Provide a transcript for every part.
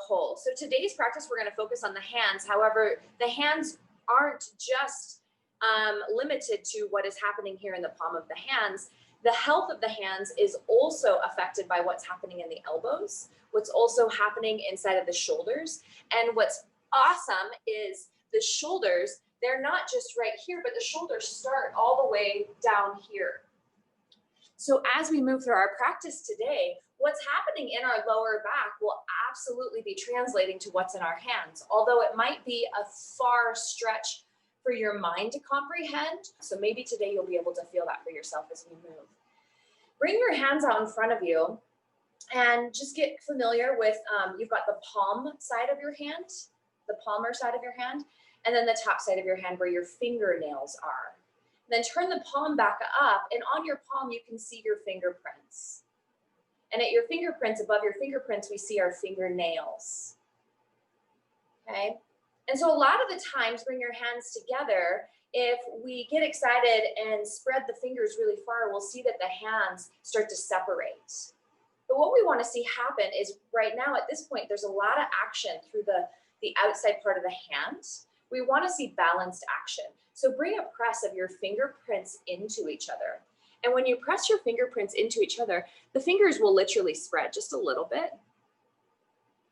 whole. So today's practice, we're going to focus on the hands. However, the hands aren't just limited to what is happening here in the palm of the hands. The health of the hands is also affected by what's happening in the elbows, what's also happening inside of the shoulders. And what's awesome is the shoulders, they're not just right here, but the shoulders start all the way down here. So as we move through our practice today, what's happening in our lower back will absolutely be translating to what's in our hands, although it might be a far stretch for your mind to comprehend. So maybe today you'll be able to feel that for yourself as we move. Bring your hands out in front of you and just get familiar with, you've got the palm side of your hand, the palmar side of your hand, and then the top side of your hand where your fingernails are. Then turn the palm back up, and on your palm you can see your fingerprints. And at your fingerprints, above your fingerprints, we see our fingernails. Okay? And so a lot of the times, bring your hands together. If we get excited and spread the fingers really far, we'll see that the hands start to separate. But what we want to see happen is right now at this point, there's a lot of action through the outside part of the hand. We want to see balanced action. So bring a press of your fingerprints into each other. And when you press your fingerprints into each other, the fingers will literally spread just a little bit.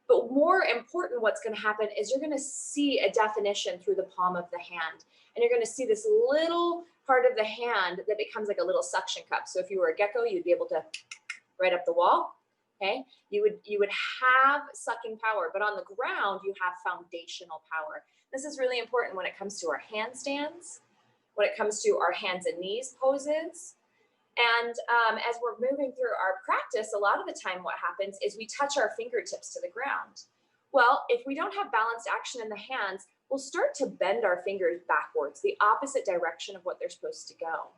But more important, what's going to happen is you're going to see a definition through the palm of the hand. And you're going to see this little part of the hand that becomes like a little suction cup. So if you were a gecko, you'd be able to right up the wall. Okay, you would have sucking power, but on the ground, you have foundational power. This is really important when it comes to our handstands, when it comes to our hands and knees poses. And as we're moving through our practice, a lot of the time what happens is we touch our fingertips to the ground. Well, if we don't have balanced action in the hands, we'll start to bend our fingers backwards, the opposite direction of what they're supposed to go.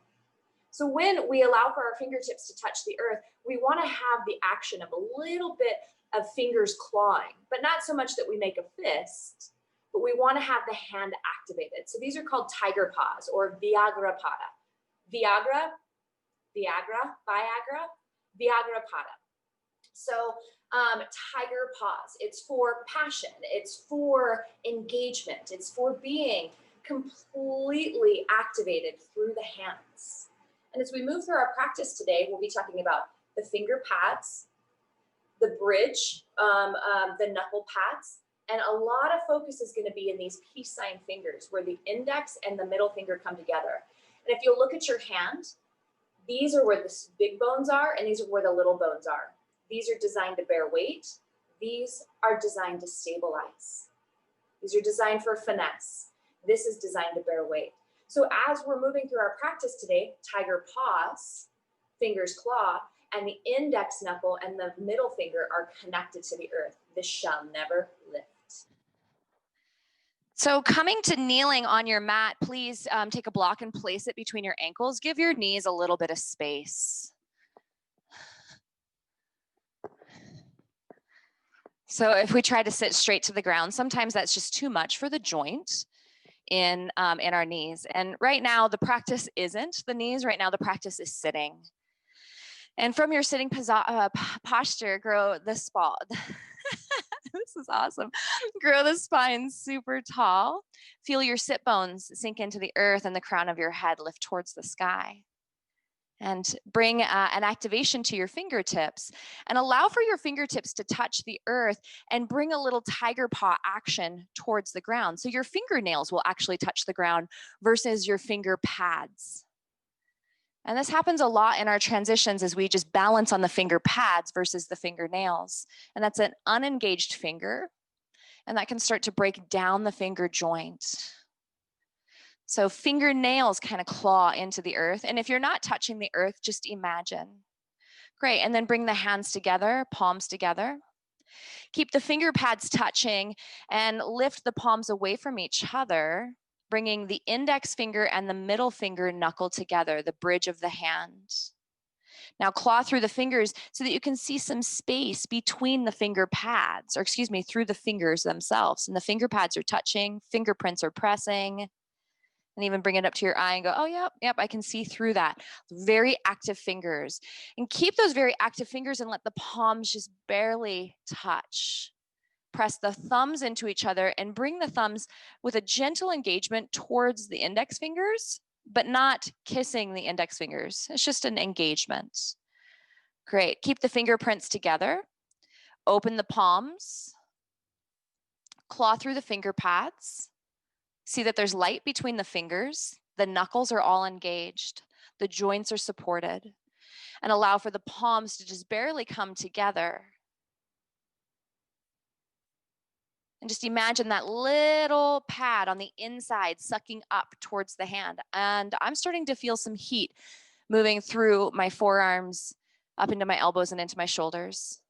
So when we allow for our fingertips to touch the earth, we want to have the action of a little bit of fingers clawing, but not so much that we make a fist, but we want to have the hand activated. So these are called tiger paws or Viagra pada. Viagra pada. So tiger paws, it's for passion, it's for engagement, it's for being completely activated through the hands. And as we move through our practice today, we'll be talking about the finger pads, the bridge, the knuckle pads, and a lot of focus is going to be in these peace sign fingers where the index and the middle finger come together. And if you'll look at your hand, these are where the big bones are, and these are where the little bones are. These are designed to bear weight. These are designed to stabilize. These are designed for finesse. This is designed to bear weight. So as we're moving through our practice today, tiger paws, fingers claw, and the index knuckle and the middle finger are connected to the earth. This shall never lift. So coming to kneeling on your mat, please take a block and place it between your ankles. Give your knees a little bit of space. So if we try to sit straight to the ground, sometimes that's just too much for the joint in our knees. And right now the practice isn't the knees. Right now the practice is sitting. And from your sitting posture, grow the spine. This is awesome. Grow the spine super tall. Feel your sit bones sink into the earth and the crown of your head lift towards the sky. And bring an activation to your fingertips and allow for your fingertips to touch the earth and bring a little tiger paw action towards the ground. So your fingernails will actually touch the ground versus your finger pads. And this happens a lot in our transitions as we just balance on the finger pads versus the fingernails. And that's an unengaged finger. And that can start to break down the finger joint. So fingernails kind of claw into the earth. And if you're not touching the earth, just imagine. Great. And then bring the hands together, palms together. Keep the finger pads touching and lift the palms away from each other, bringing the index finger and the middle finger knuckle together, the bridge of the hand. Now claw through the fingers so that you can see some space between the finger pads, or excuse me, through the fingers themselves. And the finger pads are touching, fingerprints are pressing. And even bring it up to your eye and go, oh, yep, I can see through that. Very active fingers. And keep those very active fingers and let the palms just barely touch. Press the thumbs into each other and bring the thumbs with a gentle engagement towards the index fingers, but not kissing the index fingers. It's just an engagement. Great. Keep the fingerprints together. Open the palms. Claw through the finger pads. See that there's light between the fingers. The knuckles are all engaged. The joints are supported. And allow for the palms to just barely come together. And just imagine that little pad on the inside sucking up towards the hand. And I'm starting to feel some heat moving through my forearms, up into my elbows and into my shoulders.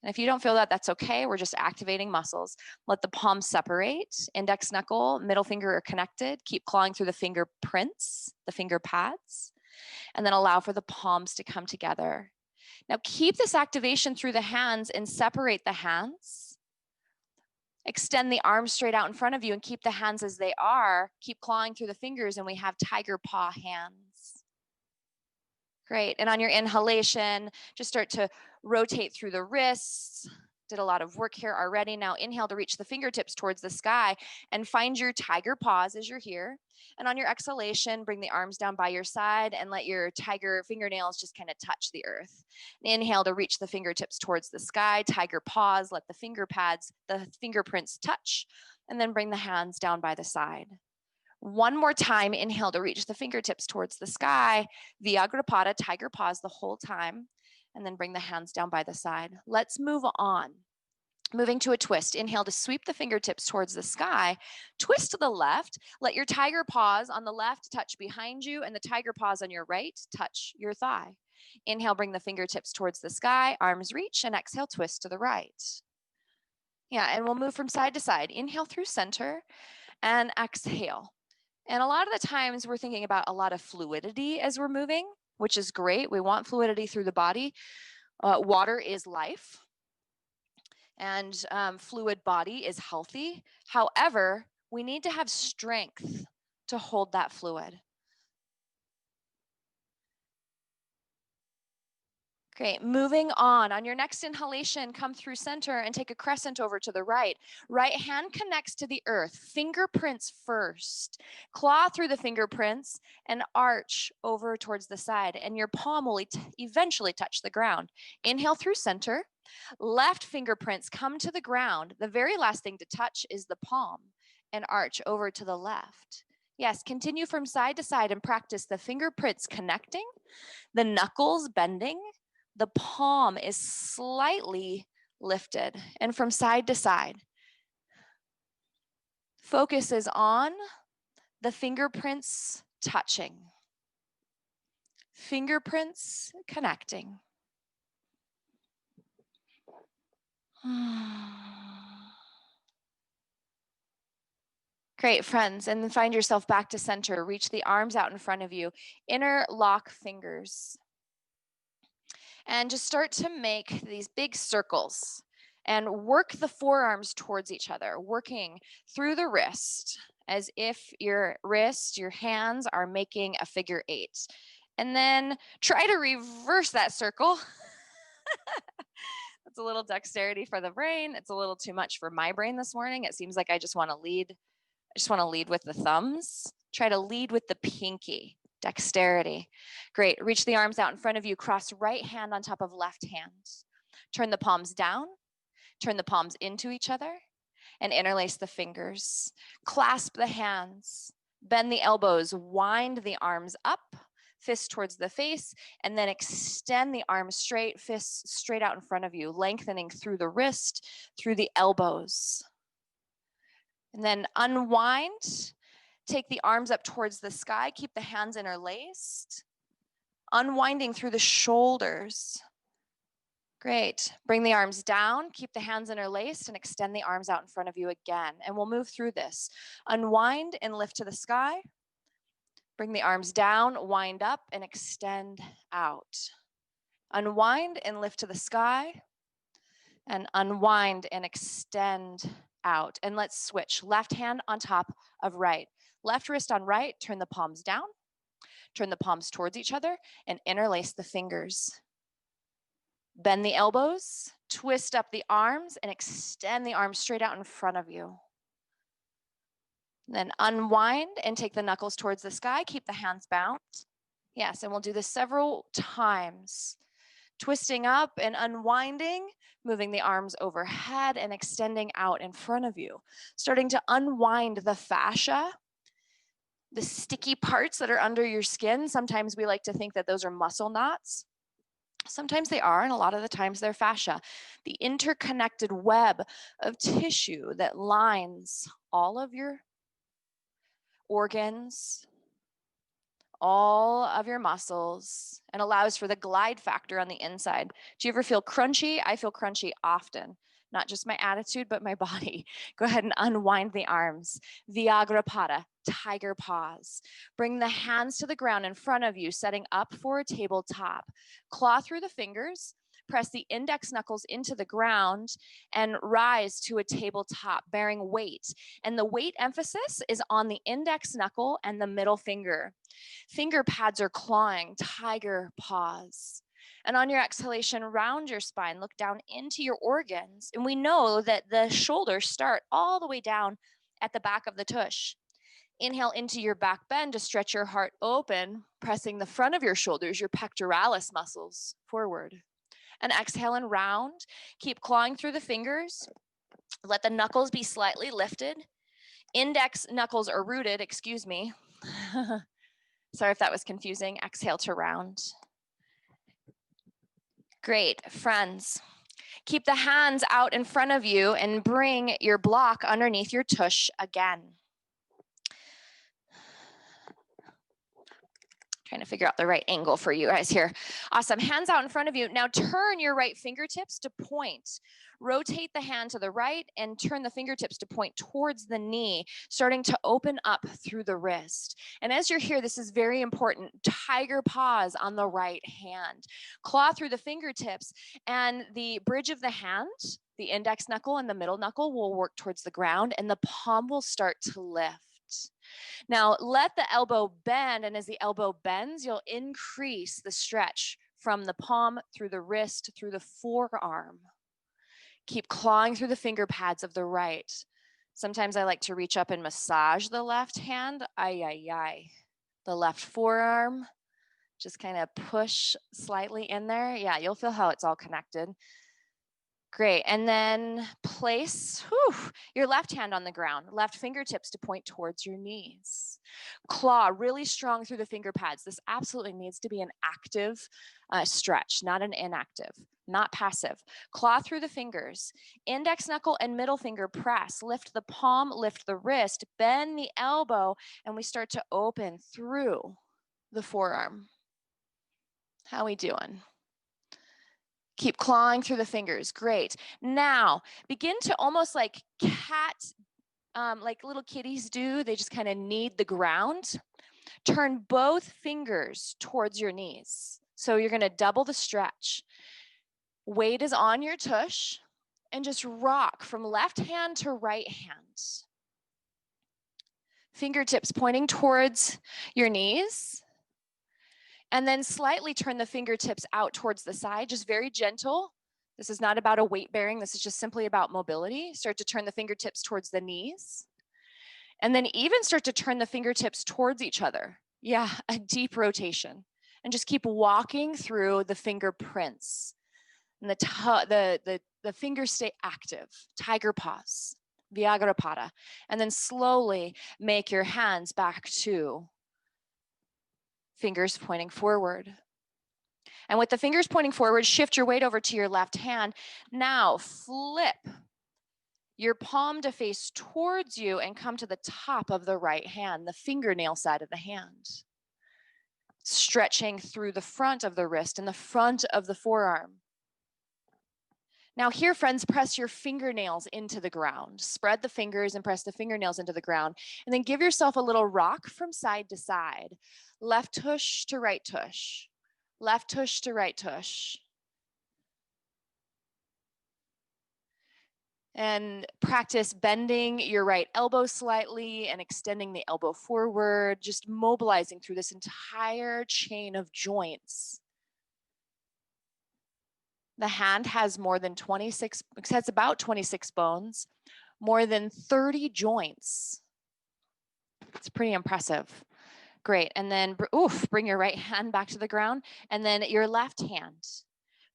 And if you don't feel that, that's okay. We're just activating muscles. Let the palms separate. Index knuckle, middle finger are connected. Keep clawing through the fingerprints, the finger pads, and then allow for the palms to come together. Now keep this activation through the hands and separate the hands. Extend the arms straight out in front of you and keep the hands as they are. Keep clawing through the fingers and we have tiger paw hands. Great. And on your inhalation, just start to rotate through the wrists. Did a lot of work here already. Now inhale to reach the fingertips towards the sky and find your tiger paws as you're here. And on your exhalation, bring the arms down by your side and let your tiger fingernails just kind of touch the earth. Inhale to reach the fingertips towards the sky, tiger paws, let the finger pads, the fingerprints touch, and then bring the hands down by the side. One more time, inhale to reach the fingertips towards the sky, Vyagrapada, tiger paws the whole time, and then bring the hands down by the side. Let's move on. Moving to a twist. Inhale to sweep the fingertips towards the sky. Twist to the left. Let your tiger paws on the left touch behind you and the tiger paws on your right touch your thigh. Inhale, bring the fingertips towards the sky, arms reach, and exhale, twist to the right. Yeah, and we'll move from side to side. Inhale through center and exhale. And a lot of the times we're thinking about a lot of fluidity as we're moving, which is great. We want fluidity through the body. Water is life. And fluid body is healthy. However, we need to have strength to hold that fluid. Great, moving on. On your next inhalation, come through center and take a crescent over to the right. Right hand connects to the earth, fingerprints first. Claw through the fingerprints and arch over towards the side, and your palm will eventually touch the ground. Inhale through center. Left fingerprints come to the ground. The very last thing to touch is the palm, and arch over to the left. Yes, continue from side to side and practice the fingerprints connecting, the knuckles bending, the palm is slightly lifted, and from side to side. Focus is on the fingerprints touching, fingerprints connecting. Great, friends, and then find yourself back to center. Reach the arms out in front of you. Interlock fingers. And just start to make these big circles and work the forearms towards each other, working through the wrist as if your wrist, your hands are making a figure 8. And then try to reverse that circle. That's a little dexterity for the brain. It's a little too much for my brain this morning. It seems like I just want to lead with the thumbs. Try to lead with the pinky. Dexterity. Great. Reach the arms out in front of you. Cross right hand on top of left hand. Turn the palms down. Turn the palms into each other and interlace the fingers. Clasp the hands. Bend the elbows. Wind the arms up. Fist towards the face, and then extend the arms straight, fists straight out in front of you, lengthening through the wrist, through the elbows. And then unwind. Take the arms up towards the sky. Keep the hands interlaced. Unwinding through the shoulders. Great. Bring the arms down. Keep the hands interlaced and extend the arms out in front of you again. And we'll move through this. Unwind and lift to the sky. Bring the arms down, wind up and extend out. Unwind and lift to the sky. And unwind and extend out. And let's switch. Left hand on top of right. Left wrist on right, turn the palms down, turn the palms towards each other, and interlace the fingers. Bend the elbows, twist up the arms, and extend the arms straight out in front of you. Then unwind and take the knuckles towards the sky. Keep the hands bounced. Yes, and we'll do this several times. Twisting up and unwinding, moving the arms overhead and extending out in front of you. Starting to unwind the fascia, the sticky parts that are under your skin. Sometimes we like to think that those are muscle knots. Sometimes they are, and a lot of the times they're fascia. The interconnected web of tissue that lines all of your organs, all of your muscles, and allows for the glide factor on the inside. Do you ever feel crunchy? I feel crunchy often. Not just my attitude, but my body. Go ahead and unwind the arms. Vyagrapada, tiger pause. Bring the hands to the ground in front of you, setting up for a tabletop. Claw through the fingers. Press the index knuckles into the ground and rise to a tabletop, bearing weight. And the weight emphasis is on the index knuckle and the middle finger. Finger pads are clawing, tiger pause. And on your exhalation, round your spine, look down into your organs. And we know that the shoulders start all the way down at the back of the tush. Inhale into your back bend to stretch your heart open, pressing the front of your shoulders, your pectoralis muscles forward. And exhale and round. Keep clawing through the fingers. Let the knuckles be slightly lifted. Index knuckles are rooted, excuse me. Sorry if that was confusing. Exhale to round. Great, friends. Keep the hands out in front of you and bring your block underneath your tush again. Trying to figure out the right angle for you guys here. Awesome, hands out in front of you. Now turn your right fingertips to point. Rotate the hand to the right and turn the fingertips to point towards the knee, starting to open up through the wrist. And as you're here, this is very important. Tiger pause on the right hand. Claw through the fingertips, and the bridge of the hand, the index knuckle and the middle knuckle will work towards the ground, and the palm will start to lift. Now let the elbow bend, and as the elbow bends, you'll increase the stretch from the palm through the wrist, through the forearm. Keep clawing through the finger pads of the right. Sometimes I like to reach up and massage the left hand. Ay, ay, ay. The left forearm, just kind of push slightly in there. Yeah, you'll feel how it's all connected. Great, and then place your left hand on the ground, left fingertips to point towards your knees. Claw really strong through the finger pads. This absolutely needs to be an active stretch, not an inactive, not passive. Claw through the fingers. Index knuckle and middle finger press. Lift the palm, lift the wrist, bend the elbow, and we start to open through the forearm. How we doing? Keep clawing through the fingers. Great. Now, begin to almost like like little kitties do. They just kind of knead the ground. Turn both fingers towards your knees. So you're going to double the stretch. Weight is on your tush, and just rock from left hand to right hand. Fingertips pointing towards your knees. And then slightly turn the fingertips out towards the side, just very gentle. This is not about a weight bearing. This is just simply about mobility. Start to turn the fingertips towards the knees. And then even start to turn the fingertips towards each other. Yeah, a deep rotation. And just keep walking through the fingerprints. And the fingers stay active. Tiger pause, Vyagrapada. And then slowly make your hands back to fingers pointing forward. And with the fingers pointing forward, shift your weight over to your left hand. Now flip your palm to face towards you and come to the top of the right hand, the fingernail side of the hand. Stretching through the front of the wrist and the front of the forearm. Now here, friends, press your fingernails into the ground. Spread the fingers and press the fingernails into the ground. And then give yourself a little rock from side to side. Left tush to right tush. Left tush to right tush. And practice bending your right elbow slightly and extending the elbow forward, just mobilizing through this entire chain of joints. The hand has more than 26, it has about 26 bones, more than 30 joints. It's pretty impressive. Great. And then, bring your right hand back to the ground, and then your left hand.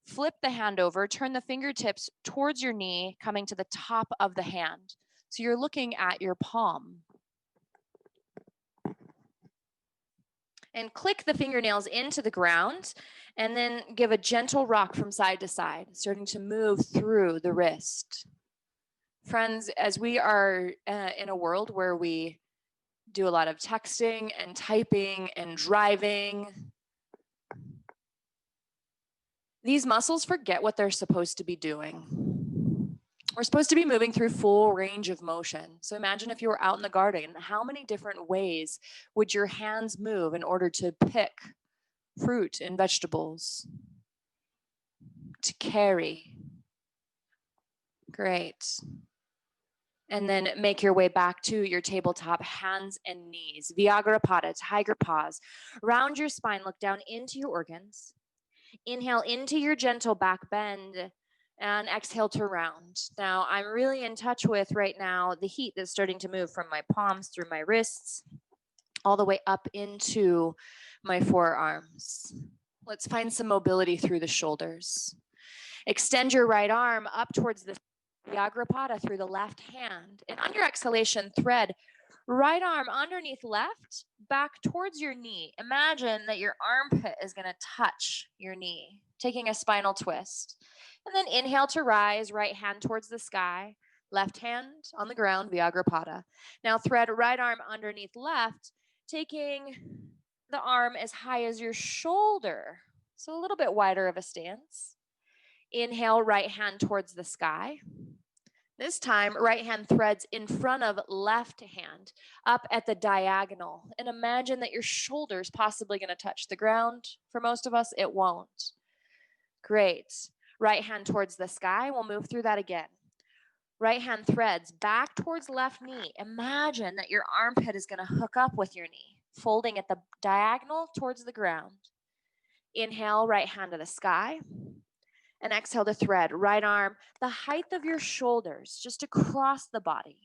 Flip the hand over, turn the fingertips towards your knee, coming to the top of the hand. So you're looking at your palm. And click the fingernails into the ground, and then give a gentle rock from side to side, starting to move through the wrist. Friends, as we are in a world where we do a lot of texting and typing and driving, these muscles forget what they're supposed to be doing. We're supposed to be moving through full range of motion. So imagine if you were out in the garden, how many different ways would your hands move in order to pick fruit and vegetables, to carry? Great. And then make your way back to your tabletop, hands and knees. Vyagrapada, tiger pause. Round your spine, look down into your organs. Inhale into your gentle back bend, and exhale to round. Now, I'm really in touch with right now the heat that's starting to move from my palms through my wrists, all the way up into my forearms. Let's find some mobility through the shoulders. Extend your right arm up towards the Vyagrapada through the left hand. And on your exhalation, thread right arm underneath left, back towards your knee. Imagine that your armpit is going to touch your knee, taking a spinal twist. And then inhale to rise, right hand towards the sky, left hand on the ground, Vyagrapada. Now thread right arm underneath left, taking the arm as high as your shoulder. So a little bit wider of a stance. Inhale, right hand towards the sky. This time, right hand threads in front of left hand, up at the diagonal. And imagine that your shoulder's possibly going to touch the ground. For most of us, it won't. Great. Right hand towards the sky. We'll move through that again. Right hand threads back towards left knee. Imagine that your armpit is going to hook up with your knee, folding at the diagonal towards the ground. Inhale, right hand to the sky. And exhale to thread, right arm, the height of your shoulders, just across the body.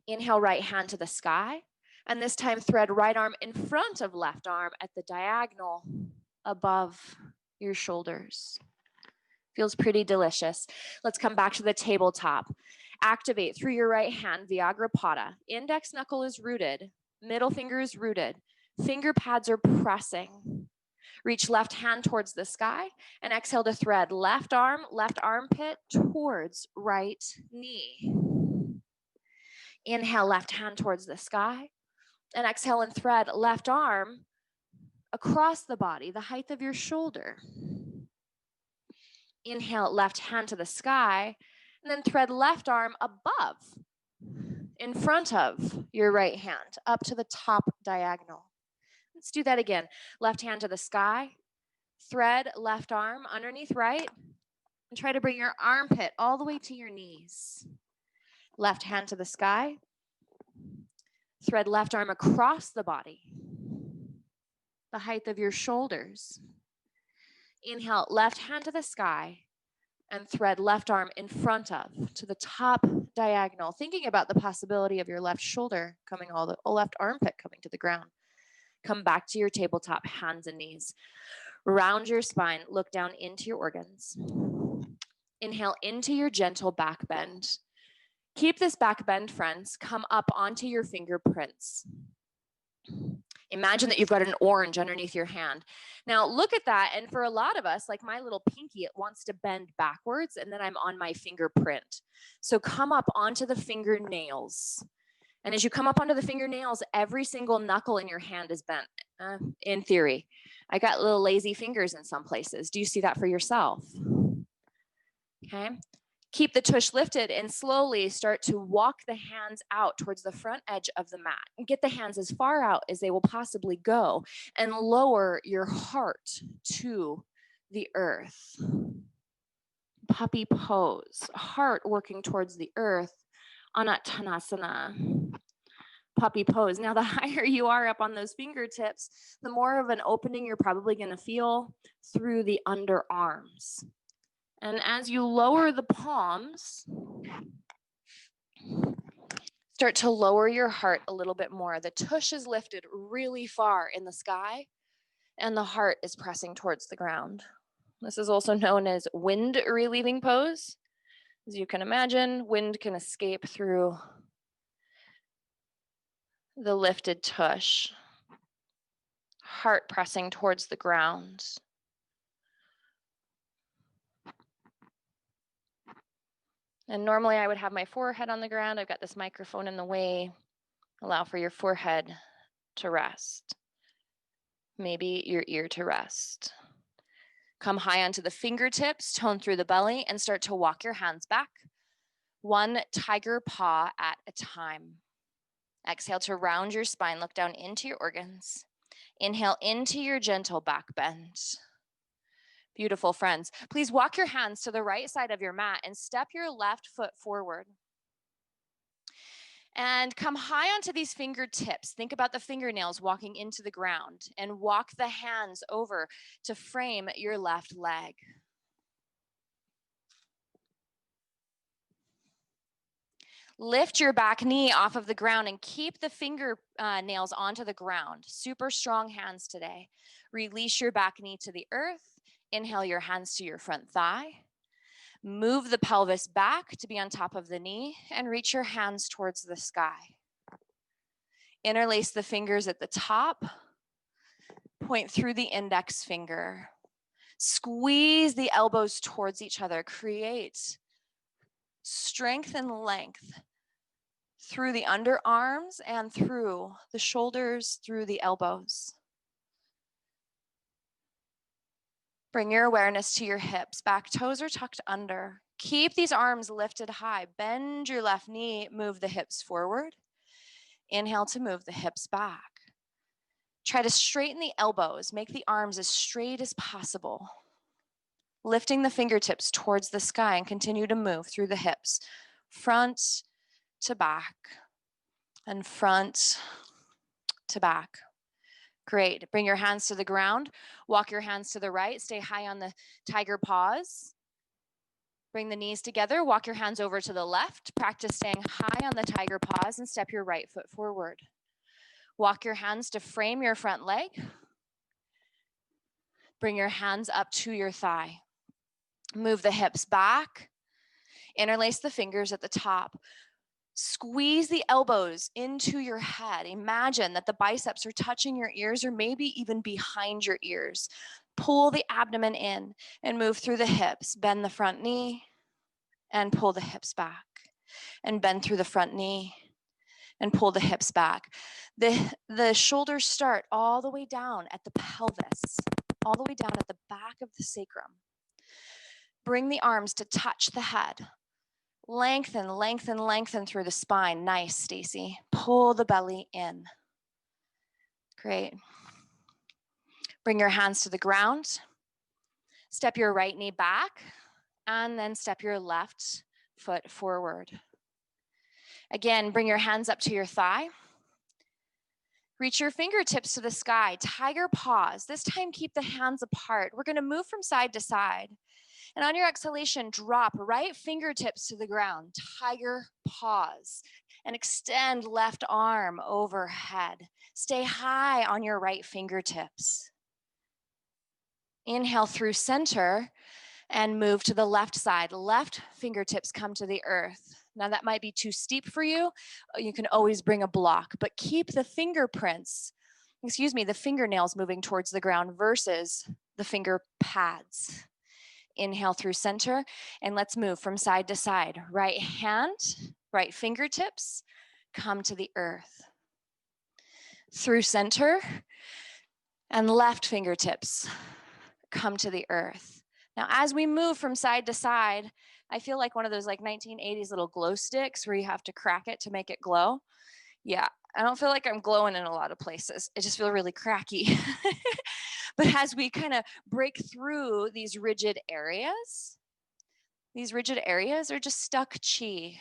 Inhale, right hand to the sky. And this time thread right arm in front of left arm at the diagonal above your shoulders. Feels pretty delicious. Let's come back to the tabletop. Activate through your right hand, Vyagrapada. Index knuckle is rooted, middle finger is rooted, finger pads are pressing. Reach left hand towards the sky and exhale to thread left arm, left armpit towards right knee. Inhale, left hand towards the sky and exhale and thread left arm across the body, the height of your shoulder. Inhale, left hand to the sky and then thread left arm above, in front of your right hand, up to the top diagonal. Let's do that again. Left hand to the sky, thread left arm underneath right, and try to bring your armpit all the way to your knees. Left hand to the sky, thread left arm across the body, the height of your shoulders. Inhale, left hand to the sky, and thread left arm in front of, to the top diagonal, thinking about the possibility of your left shoulder coming left armpit coming to the ground. Come back to your tabletop, hands and knees. Round your spine, look down into your organs. Inhale into your gentle back bend. Keep this back bend, friends. Come up onto your fingerprints. Imagine that you've got an orange underneath your hand. Now look at that, and for a lot of us, like my little pinky, it wants to bend backwards, and then I'm on my fingerprint. So come up onto the fingernails. And as you come up onto the fingernails, every single knuckle in your hand is bent, in theory. I got little lazy fingers in some places. Do you see that for yourself? Okay. Keep the tush lifted and slowly start to walk the hands out towards the front edge of the mat. And get the hands as far out as they will possibly go and lower your heart to the earth. Puppy pose, heart working towards the earth. Anattanasana. puppy pose. Now, the higher you are up on those fingertips, the more of an opening you're probably going to feel through the underarms. And as you lower the palms, start to lower your heart a little bit more. The tush is lifted really far in the sky, and the heart is pressing towards the ground. This is also known as wind relieving pose. As you can imagine, wind can escape through the lifted tush, heart pressing towards the ground. And normally I would have my forehead on the ground. I've got this microphone in the way. Allow for your forehead to rest. Maybe your ear to rest. Come high onto the fingertips, tone through the belly, and start to walk your hands back. One tiger paw at a time. Exhale to round your spine, look down into your organs. Inhale into your gentle back bend. Beautiful, friends. Please walk your hands to the right side of your mat and step your left foot forward. And come high onto these fingertips. Think about the fingernails walking into the ground, and walk the hands over to frame your left leg. Lift your back knee off of the ground and keep the finger nails onto the ground. Super strong hands today. Release your back knee to the earth. Inhale your hands to your front thigh. Move the pelvis back to be on top of the knee and reach your hands towards the sky. Interlace the fingers at the top. Point through the index finger. Squeeze the elbows towards each other. Create strength and length through the underarms and through the shoulders, through the elbows. Bring your awareness to your hips. Back toes are tucked under. Keep these arms lifted high. Bend your left knee, move the hips forward. Inhale to move the hips back. Try to straighten the elbows. Make the arms as straight as possible. Lifting the fingertips towards the sky and continue to move through the hips. Front to back and front to back. Great. Bring your hands to the ground. Walk your hands to the right. Stay high on the tiger paws. Bring the knees together. Walk your hands over to the left. Practice staying high on the tiger paws and step your right foot forward. Walk your hands to frame your front leg. Bring your hands up to your thigh. Move the hips back. Interlace the fingers at the top. Squeeze the elbows into your head. Imagine that the biceps are touching your ears or maybe even behind your ears. Pull the abdomen in and move through the hips. Bend the front knee and pull the hips back. And bend through the front knee and pull the hips back. The shoulders start all the way down at the pelvis, all the way down at the back of the sacrum. Bring the arms to touch the head. Lengthen, lengthen, lengthen through the spine. Nice, Stacy. Pull the belly in. Great. Bring your hands to the ground. Step your right knee back, and then step your left foot forward. Again, bring your hands up to your thigh. Reach your fingertips to the sky. Tiger paws. This time, keep the hands apart. We're going to move from side to side. And on your exhalation, drop right fingertips to the ground, tiger paws, and extend left arm overhead. Stay high on your right fingertips. Inhale through center and move to the left side. Left fingertips come to the earth. Now that might be too steep for you. You can always bring a block, but keep the the fingernails moving towards the ground versus the finger pads. Inhale through center, and let's move from side to side. Right hand, right fingertips, come to the earth. Through center, and left fingertips, come to the earth. Now, as we move from side to side, I feel like one of those 1980s little glow sticks where you have to crack it to make it glow. Yeah, I don't feel like I'm glowing in a lot of places. I just feel really cracky. But as we kind of break through these rigid areas are just stuck chi,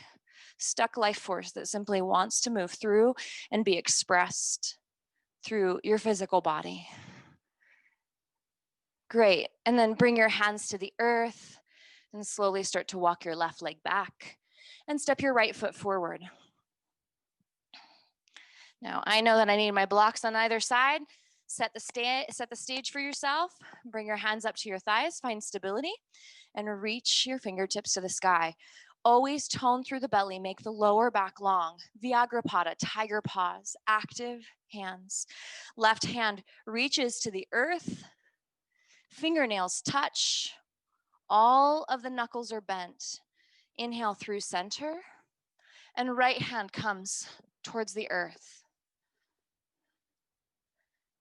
stuck life force that simply wants to move through and be expressed through your physical body. Great. And then bring your hands to the earth and slowly start to walk your left leg back and step your right foot forward. Now, I know that I need my blocks on either side. Set the stage for yourself. Bring your hands up to your thighs, find stability, and reach your fingertips to the sky. Always tone through the belly, make the lower back long. Vyagrapada, tiger pause, active hands. Left hand reaches to the earth. Fingernails touch. All of the knuckles are bent. Inhale through center. And right hand comes towards the earth.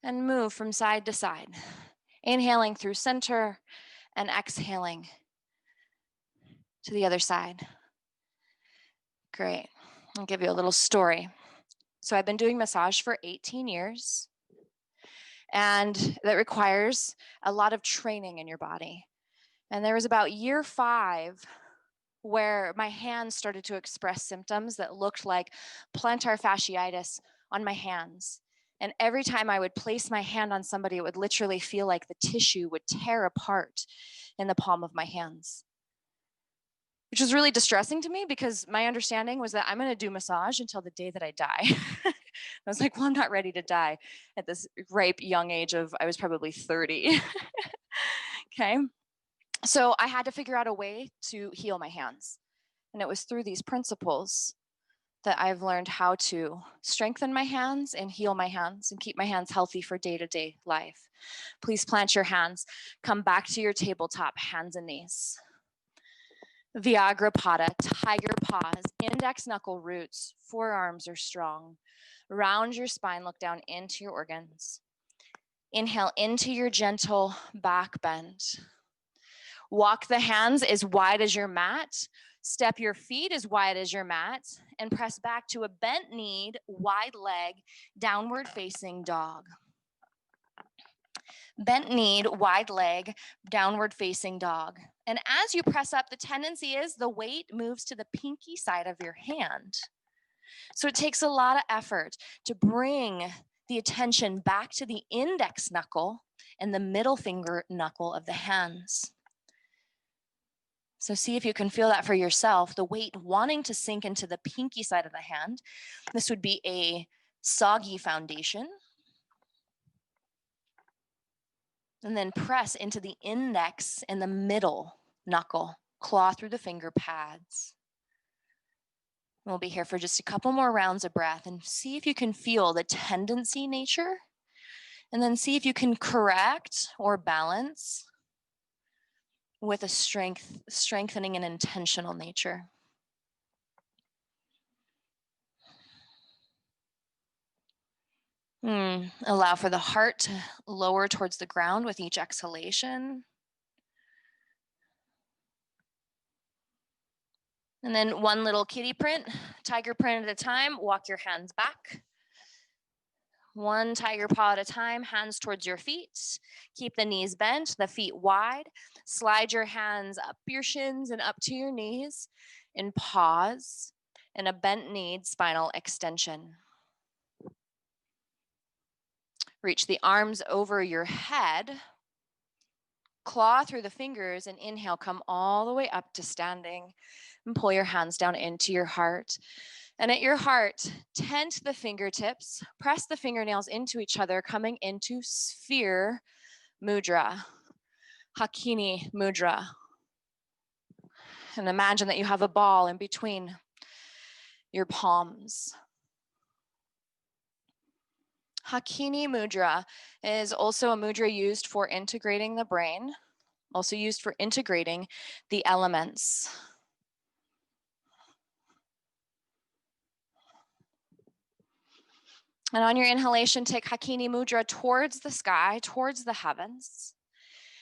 And move from side to side. Inhaling through center and exhaling to the other side. Great. I'll give you a little story. So I've been doing massage for 18 years, and that requires a lot of training in your body. And there was about year 5 where my hands started to express symptoms that looked like plantar fasciitis on my hands. And every time I would place my hand on somebody, it would literally feel like the tissue would tear apart in the palm of my hands, which was really distressing to me because my understanding was that I'm going to do massage until the day that I die. I was like, well, I'm not ready to die at this ripe young age of, I was probably 30. Okay. So I had to figure out a way to heal my hands. And it was through these principles that I've learned how to strengthen my hands and heal my hands and keep my hands healthy for day-to-day life. Please plant your hands. Come back to your tabletop, hands and knees. Vyagrapada, tiger pause, index knuckle roots, forearms are strong. Round your spine, look down into your organs. Inhale into your gentle back bend. Walk the hands as wide as your mat. Step your feet as wide as your mat and press back to a bent knee, wide leg, downward facing dog. Bent knee, wide leg, downward facing dog. And as you press up, the tendency is the weight moves to the pinky side of your hand. So it takes a lot of effort to bring the attention back to the index knuckle and the middle finger knuckle of the hands. So see if you can feel that for yourself, the weight wanting to sink into the pinky side of the hand. This would be a soggy foundation. And then press into the index and the middle knuckle. Claw through the finger pads. We'll be here for just a couple more rounds of breath and see if you can feel the tendency nature. And then see if you can correct or balance with a strengthening and intentional nature. Allow for the heart to lower towards the ground with each exhalation. And then one little kitty print, tiger print at a time, walk your hands back. One tiger paw at a time, hands towards your feet. Keep the knees bent, the feet wide. Slide your hands up your shins and up to your knees and pause in a bent knee, spinal extension. Reach the arms over your head. Claw through the fingers and inhale, come all the way up to standing and pull your hands down into your heart. And at your heart, tent the fingertips, press the fingernails into each other, coming into sphere mudra, Hakini mudra. And imagine that you have a ball in between your palms. Hakini mudra is also a mudra used for integrating the brain, also used for integrating the elements. And on your inhalation, take Hakini mudra towards the sky, towards the heavens.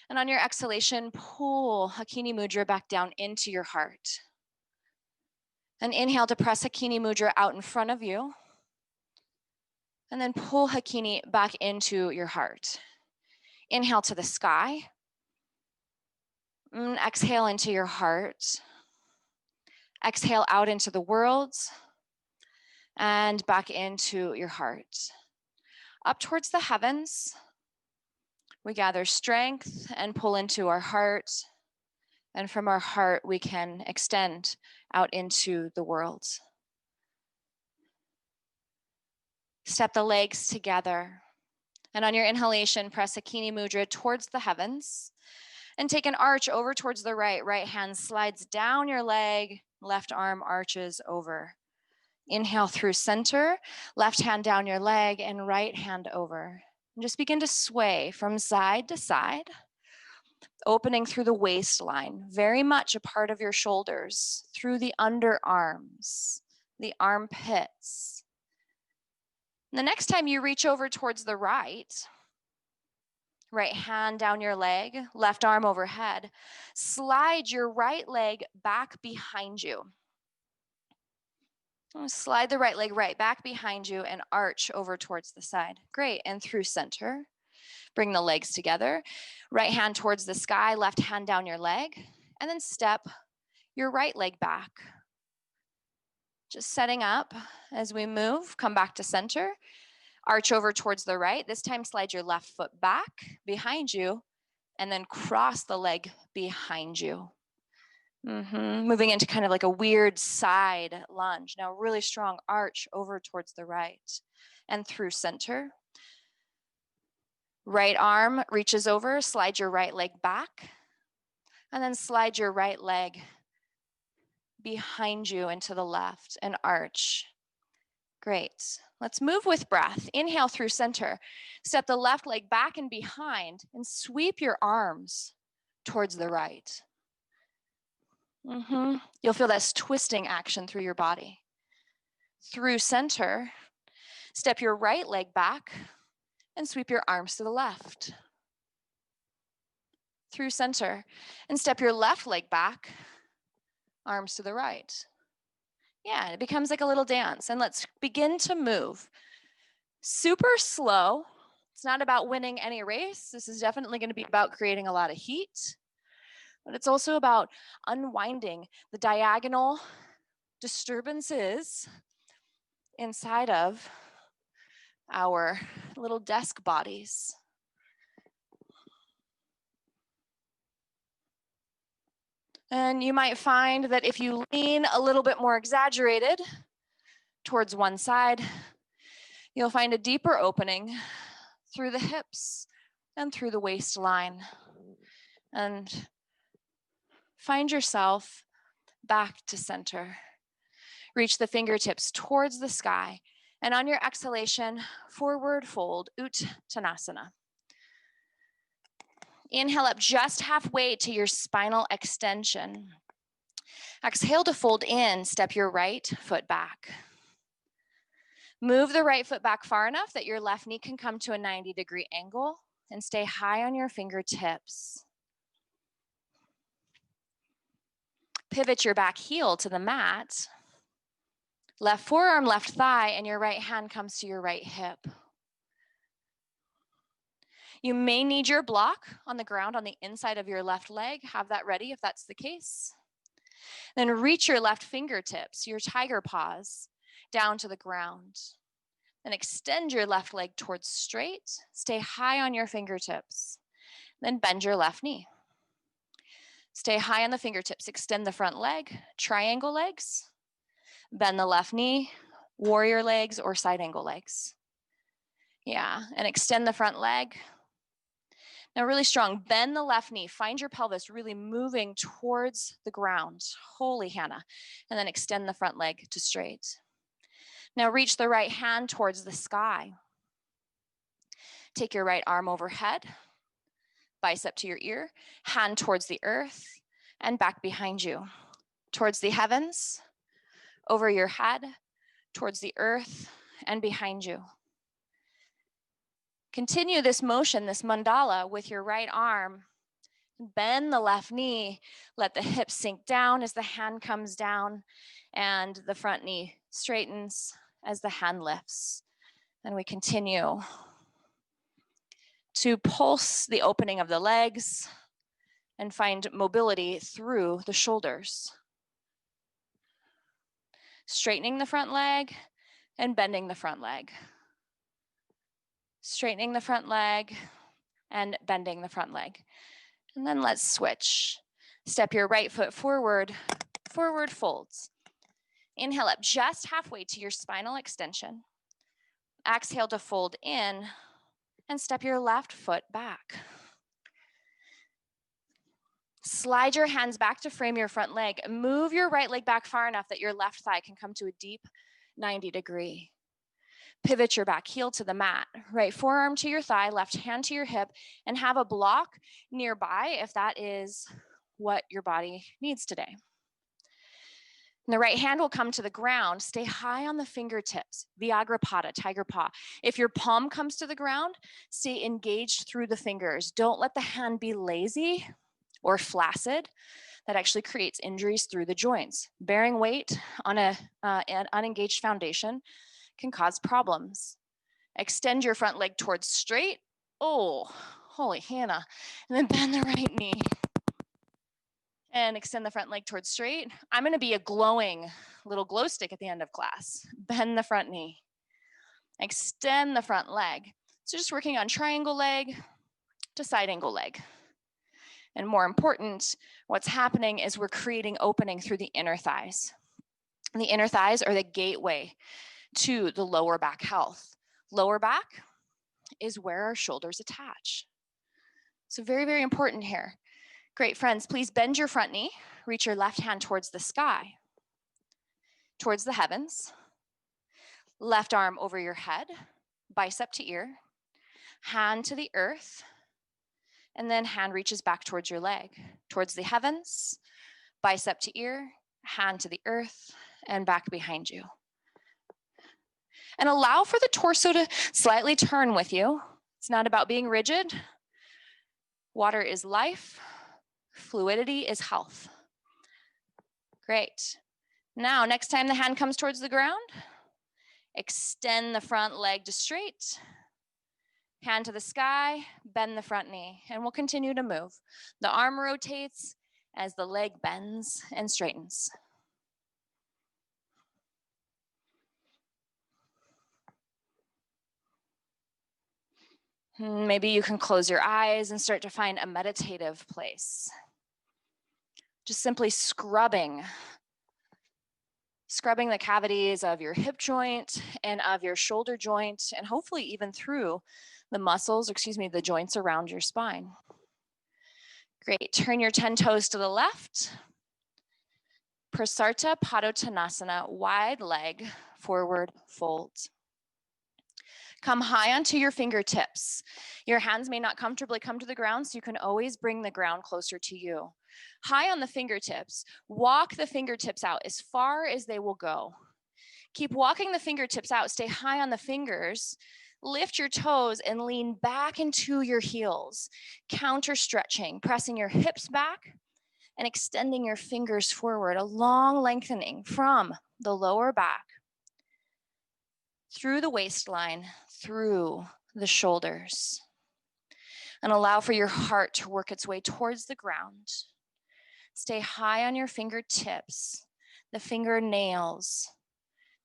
And on your exhalation, pull Hakini mudra back down into your heart. And inhale to press Hakini mudra out in front of you. And then pull Hakini back into your heart. Inhale to the sky. Exhale into your heart. Exhale out into the world and back into your heart. Up towards the heavens, we gather strength and pull into our heart. And from our heart, we can extend out into the world. Step the legs together. And on your inhalation, press a Kini Mudra towards the heavens. And take an arch over towards the right. Right hand slides down your leg. Left arm arches over. Inhale through center. Left hand down your leg and right hand over. And just begin to sway from side to side. Opening through the waistline, very much a part of your shoulders, through the underarms, the armpits. And the next time you reach over towards the right, right hand down your leg, left arm overhead, slide your right leg back behind you. Slide the right leg right back behind you and arch over towards the side. Great, and through center. Bring the legs together, right hand towards the sky, left hand down your leg, and then step your right leg back. Just setting up as we move, come back to center, arch over towards the right. This time slide your left foot back behind you, and then cross the leg behind you. Moving into kind of like a weird side lunge. Now really strong arch over towards the right and through center. Right arm reaches over, slide your right leg back, and then slide your right leg behind you and to the left and arch. Great. Let's move with breath. Inhale through center. Step the left leg back and behind and sweep your arms towards the right. You'll feel this twisting action through your body. Through center, step your right leg back and sweep your arms to the left. Through center, and step your left leg back, arms to the right. Yeah, it becomes like a little dance. And let's begin to move. Super slow. It's not about winning any race. This is definitely going to be about creating a lot of heat. But it's also about unwinding the diagonal disturbances inside of our little desk bodies. And you might find that if you lean a little bit more exaggerated towards one side, you'll find a deeper opening through the hips and through the waistline. And find yourself back to center. Reach the fingertips towards the sky. And on your exhalation, forward fold, Uttanasana. Inhale up just halfway to your spinal extension. Exhale to fold in, step your right foot back. Move the right foot back far enough that your left knee can come to a 90-degree angle and stay high on your fingertips. Pivot your back heel to the mat. Left forearm, left thigh, and your right hand comes to your right hip. You may need your block on the ground on the inside of your left leg. Have that ready if that's the case. Then reach your left fingertips, your tiger paws, down to the ground. Then extend your left leg towards straight. Stay high on your fingertips. Then bend your left knee. Stay high on the fingertips. Extend the front leg, triangle legs. Bend the left knee, warrior legs or side angle legs. Yeah, and extend the front leg. Now really strong, bend the left knee. Find your pelvis really moving towards the ground. Holy Hannah. And then extend the front leg to straight. Now reach the right hand towards the sky. Take your right arm overhead, bicep to your ear, hand towards the earth and back behind you. Towards the heavens, over your head, towards the earth and behind you. Continue this motion, this mandala with your right arm. Bend the left knee, let the hips sink down as the hand comes down and the front knee straightens as the hand lifts. And we continue to pulse the opening of the legs and find mobility through the shoulders. Straightening the front leg and bending the front leg. Straightening the front leg and bending the front leg. And then let's switch. Step your right foot forward, forward folds. Inhale up just halfway to your spinal extension. Exhale to fold in and step your left foot back. Slide your hands back to frame your front leg. Move your right leg back far enough that your left thigh can come to a deep 90-degree. Pivot your back heel to the mat. Right forearm to your thigh, left hand to your hip, and have a block nearby if that is what your body needs today. And the right hand will come to the ground. Stay high on the fingertips. Vyagrapada, tiger paw. If your palm comes to the ground, stay engaged through the fingers. Don't let the hand be lazy or flaccid. That actually creates injuries through the joints. Bearing weight on an unengaged foundation can cause problems. Extend your front leg towards straight. Oh, holy Hannah. And then bend the right knee. And extend the front leg towards straight. I'm gonna be a glowing little glow stick at the end of class. Bend the front knee. Extend the front leg. So just working on triangle leg to side angle leg. And more important, what's happening is we're creating opening through the inner thighs. And the inner thighs are the gateway to the lower back health. Lower back is where our shoulders attach. So very, very important here. Great, friends, please bend your front knee. Reach your left hand towards the sky, towards the heavens. Left arm over your head, bicep to ear, hand to the earth, and then hand reaches back towards your leg, towards the heavens, bicep to ear, hand to the earth, and back behind you. And allow for the torso to slightly turn with you. It's not about being rigid. Water is life. Fluidity is health. Great. Now, next time the hand comes towards the ground, extend the front leg to straight. Hand to the sky, bend the front knee, and we'll continue to move. The arm rotates as the leg bends and straightens. Maybe you can close your eyes and start to find a meditative place. Just simply scrubbing the cavities of your hip joint and of your shoulder joint, and hopefully even through the muscles, the joints around your spine. Great, turn your 10 toes to the left. Prasarta Padottanasana, wide leg, forward fold. Come high onto your fingertips. Your hands may not comfortably come to the ground, so you can always bring the ground closer to you. High on the fingertips, walk the fingertips out as far as they will go. Keep walking the fingertips out, stay high on the fingers, lift your toes and lean back into your heels. Counter stretching, pressing your hips back and extending your fingers forward, a long lengthening from the lower back, through the waistline, through the shoulders. And allow for your heart to work its way towards the ground. Stay high on your fingertips, the fingernails.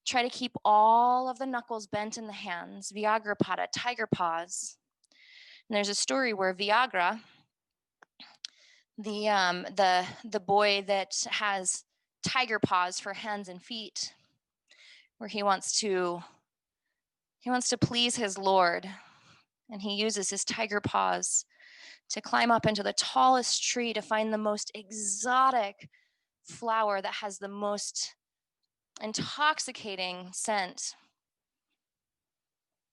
Try to keep all of the knuckles bent in the hands. Vyagrapada, tiger paws. And there's a story where Viagra, the boy that has tiger paws for hands and feet, where he wants to please his Lord, and he uses his tiger paws to climb up into the tallest tree to find the most exotic flower that has the most intoxicating scent.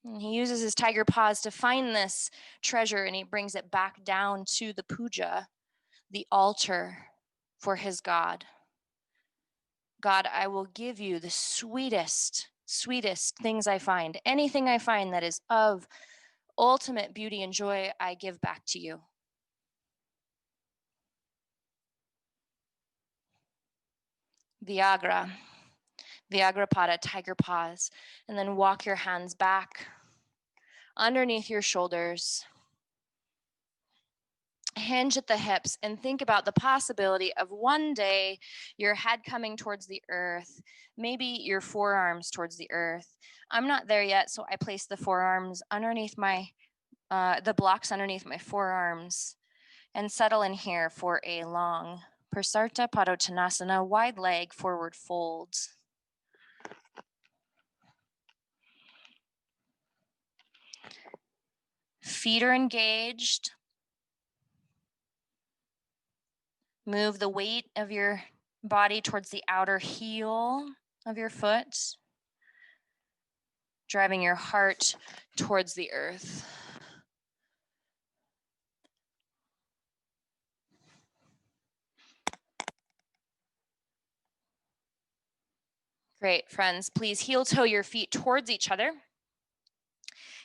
And he uses his tiger paws to find this treasure, and he brings it back down to the puja, the altar for his God. God, I will give you the sweetest things I find. Anything I find that is of ultimate beauty and joy, I give back to you. Vyagrapada, tiger paws, and then walk your hands back underneath your shoulders. Hinge at the hips and think about the possibility of one day your head coming towards the earth, maybe your forearms towards the earth. I'm not there yet, so I place the forearms underneath the blocks underneath my forearms and settle in here for a long Prasarta Padottanasana, wide leg forward fold. Feet are engaged. Move the weight of your body towards the outer heel of your foot, driving your heart towards the earth. Great, friends. Please heel toe your feet towards each other.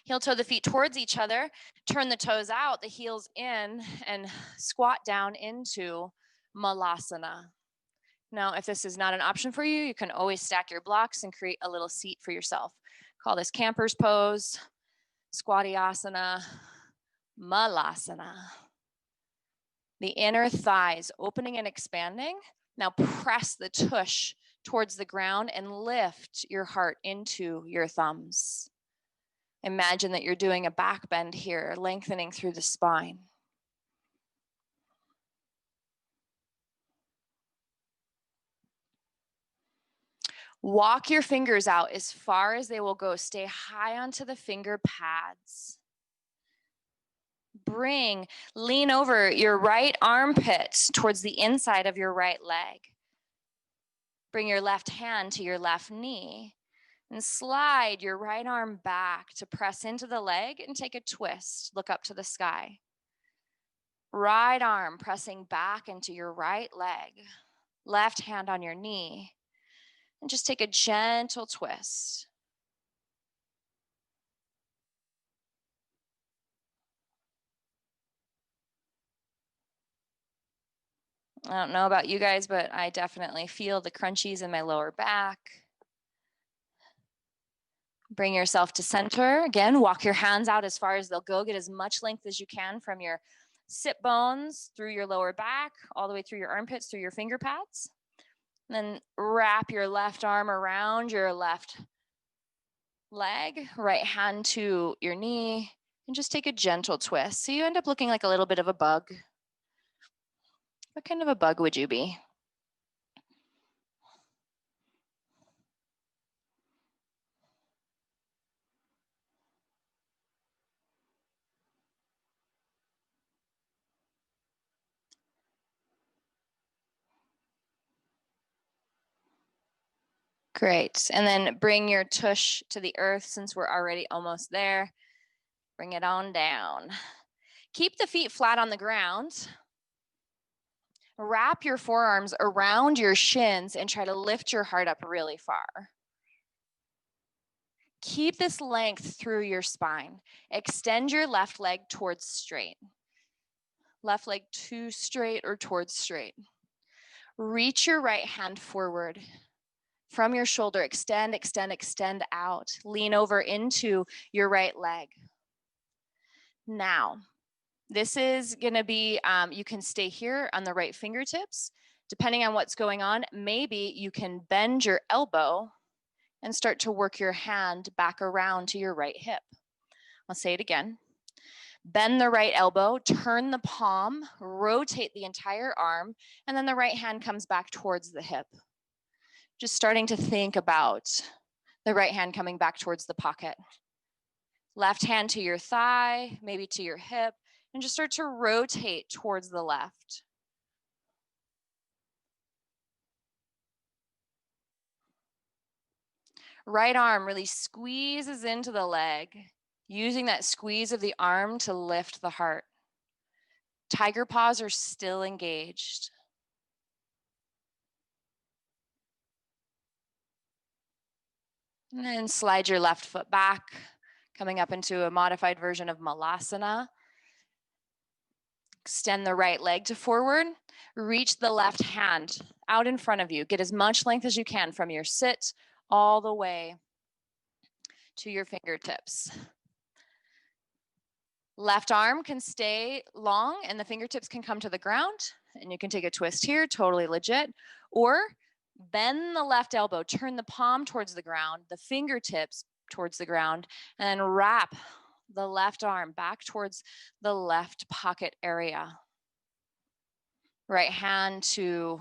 Heel toe the feet towards each other. Turn the toes out, the heels in, and squat down into Malasana. Now, if this is not an option for you, you can always stack your blocks and create a little seat for yourself. Call this camper's pose, Squattyasana, Malasana. The inner thighs opening and expanding. Now press the tush towards the ground and lift your heart into your thumbs. Imagine that you're doing a back bend here, lengthening through the spine. Walk your fingers out as far as they will go. Stay high onto the finger pads. Lean over your right armpit towards the inside of your right leg. Bring your left hand to your left knee and slide your right arm back to press into the leg and take a twist. Look up to the sky. Right arm pressing back into your right leg. Left hand on your knee. And just take a gentle twist. I don't know about you guys, but I definitely feel the crunchies in my lower back. Bring yourself to center. Again, walk your hands out as far as they'll go. Get as much length as you can from your sit bones through your lower back, all the way through your armpits, through your finger pads. And then wrap your left arm around your left leg, right hand to your knee, and just take a gentle twist. So you end up looking like a little bit of a bug. What kind of a bug would you be? Great. And then bring your tush to the earth since we're already almost there. Bring it on down. Keep the feet flat on the ground. Wrap your forearms around your shins and try to lift your heart up really far. Keep this length through your spine. Extend your left leg towards straight. Left leg to straight or towards straight. Reach your right hand forward. From your shoulder, extend, extend, extend out. Lean over into your right leg. Now, this is gonna be, you can stay here on the right fingertips. Depending on what's going on, maybe you can bend your elbow and start to work your hand back around to your right hip. I'll say it again. Bend the right elbow, turn the palm, rotate the entire arm, and then the right hand comes back towards the hip. Just starting to think about the right hand coming back towards the pocket. Left hand to your thigh, maybe to your hip, and just start to rotate towards the left. Right arm really squeezes into the leg, using that squeeze of the arm to lift the heart. Tiger paws are still engaged. And then slide your left foot back, coming up into a modified version of Malasana. Extend the right leg to forward. Reach the left hand out in front of you. Get as much length as you can from your sit all the way to your fingertips. Left arm can stay long and the fingertips can come to the ground, and you can take a twist here, totally legit. Or bend the left elbow, turn the palm towards the ground, the fingertips towards the ground, and then wrap the left arm back towards the left pocket area. Right hand to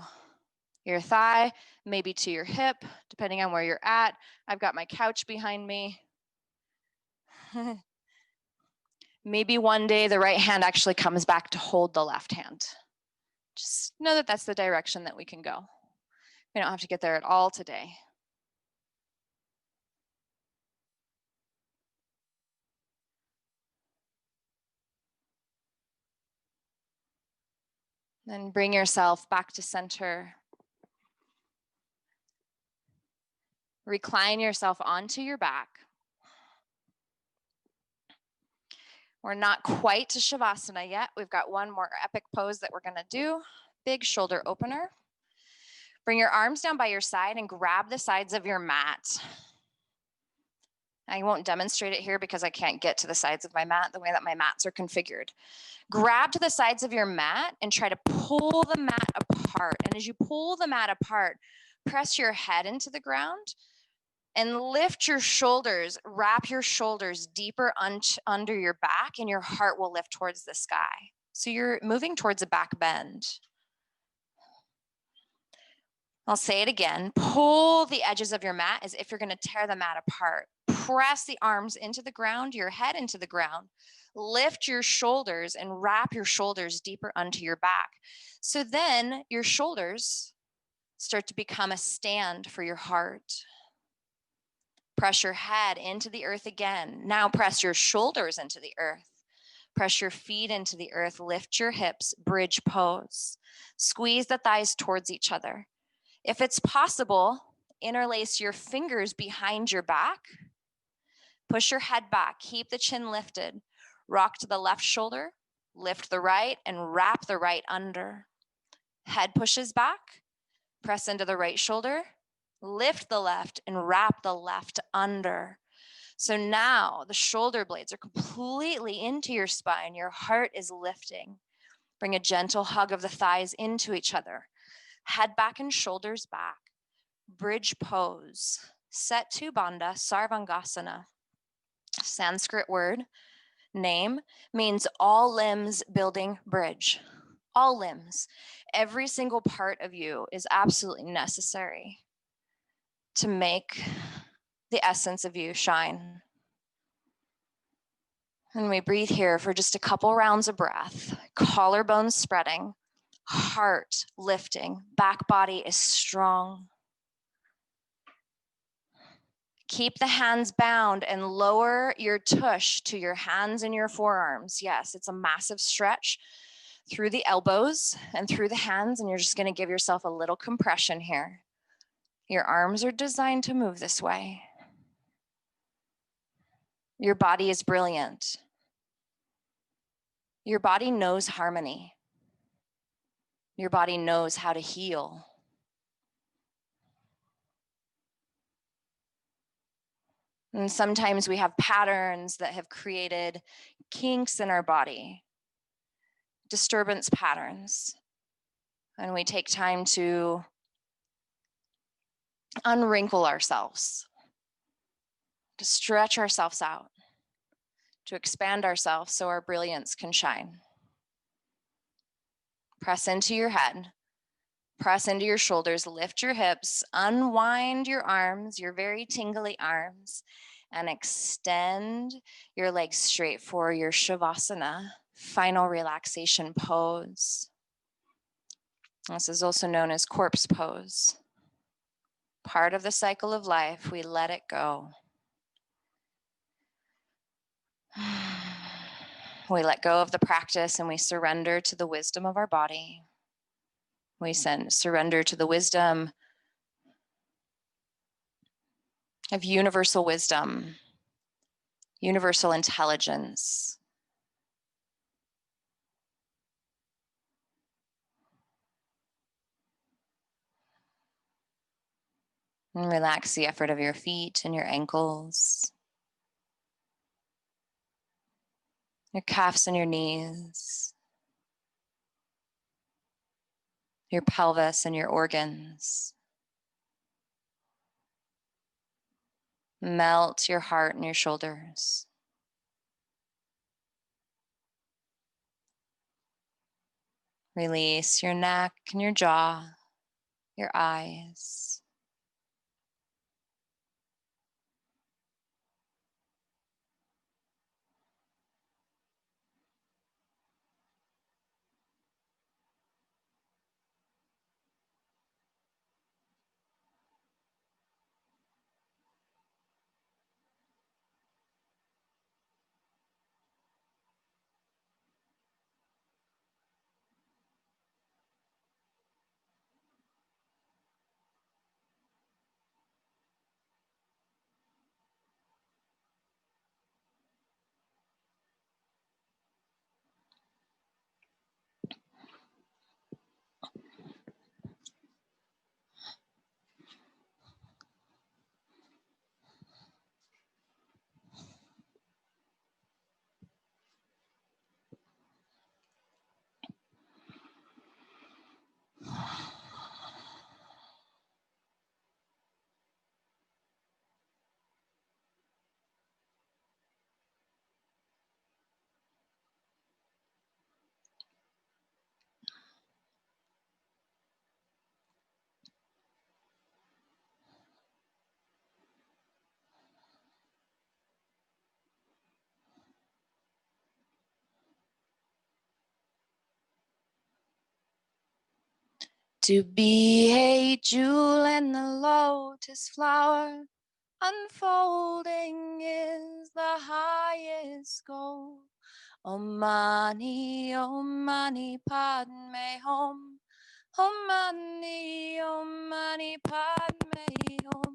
your thigh, maybe to your hip, depending on where you're at. I've got my couch behind me. Maybe one day the right hand actually comes back to hold the left hand. Just know that that's the direction that we can go. We don't have to get there at all today. Then bring yourself back to center. Recline yourself onto your back. We're not quite to Shavasana yet. We've got one more epic pose that we're gonna do. Big shoulder opener. Bring your arms down by your side and grab the sides of your mat. I won't demonstrate it here because I can't get to the sides of my mat the way that my mats are configured. Grab to the sides of your mat and try to pull the mat apart. And as you pull the mat apart, press your head into the ground and lift your shoulders, wrap your shoulders deeper under your back, and your heart will lift towards the sky. So you're moving towards a back bend. I'll say it again. Pull the edges of your mat as if you're going to tear the mat apart. Press the arms into the ground, your head into the ground. Lift your shoulders and wrap your shoulders deeper onto your back. So then your shoulders start to become a stand for your heart. Press your head into the earth again. Now press your shoulders into the earth. Press your feet into the earth. Lift your hips, bridge pose. Squeeze the thighs towards each other. If it's possible, interlace your fingers behind your back. Push your head back. Keep the chin lifted. Rock to the left shoulder. Lift the right and wrap the right under. Head pushes back. Press into the right shoulder. Lift the left and wrap the left under. So now the shoulder blades are completely into your spine. Your heart is lifting. Bring a gentle hug of the thighs into each other. Head back and shoulders back. Bridge pose. Setu Bandha Sarvangasana. Sanskrit word, name, means all limbs building bridge. All limbs. Every single part of you is absolutely necessary to make the essence of you shine. And we breathe here for just a couple rounds of breath. Collarbones spreading, heart lifting, back body is strong. Keep the hands bound and lower your tush to your hands and your forearms. Yes, it's a massive stretch through the elbows and through the hands, and you're just going to give yourself a little compression here. Your arms are designed to move this way. Your body is brilliant. Your body knows harmony. Your body knows how to heal. And sometimes we have patterns that have created kinks in our body, disturbance patterns. And we take time to unwrinkle ourselves, to stretch ourselves out, to expand ourselves so our brilliance can shine. Press into your head, press into your shoulders, lift your hips, unwind your arms, your very tingly arms, and extend your legs straight for your Shavasana, final relaxation pose. This is also known as corpse pose. Part of the cycle of life, we let it go. We let go of the practice and we surrender to the wisdom of our body. We surrender to the wisdom of universal wisdom, universal intelligence. And relax the effort of your feet and your ankles. your calves and your knees, your pelvis and your organs. Melt your heart and your shoulders. Release your neck and your jaw, your eyes. To be a jewel in the lotus flower, unfolding is the highest goal. Om Mani Padme Hum. Om Mani Padme Hum.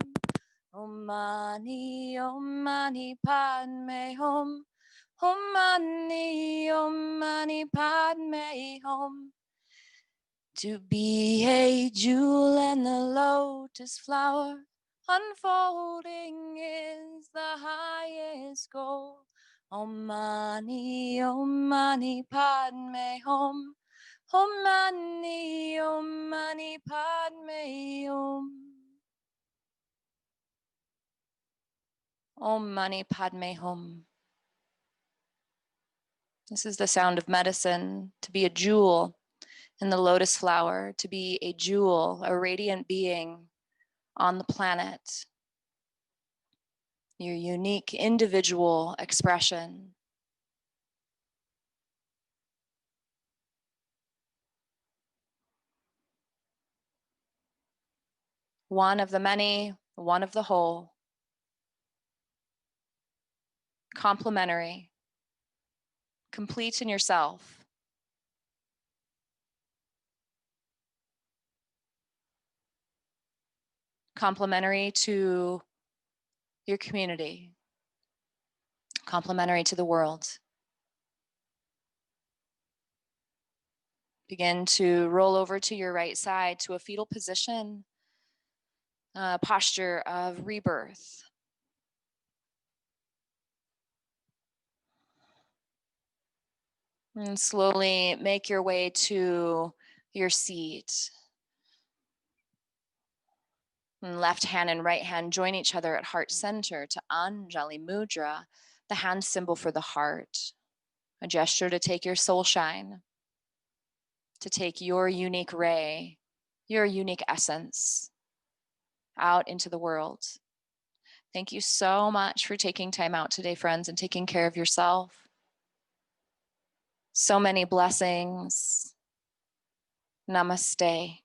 Om Mani Padme Hum. Om Mani Padme Hum. To be a jewel in the lotus flower, unfolding is the highest goal. Om Mani Padme Hum. Om Mani Padme Hum. Om Mani Padme Hum. This is the sound of medicine, to be a jewel in the lotus flower, to be a jewel, a radiant being on the planet. Your unique individual expression. One of the many, one of the whole. Complementary. Complete in yourself. Complementary to your community. Complementary to the world. Begin to roll over to your right side to a fetal position, posture of rebirth. And slowly make your way to your seat. And left hand and right hand join each other at heart center to Anjali Mudra, the hand symbol for the heart. A gesture to take your soul shine, to take your unique ray, your unique essence out into the world. Thank you so much for taking time out today, friends, and taking care of yourself. So many blessings. Namaste.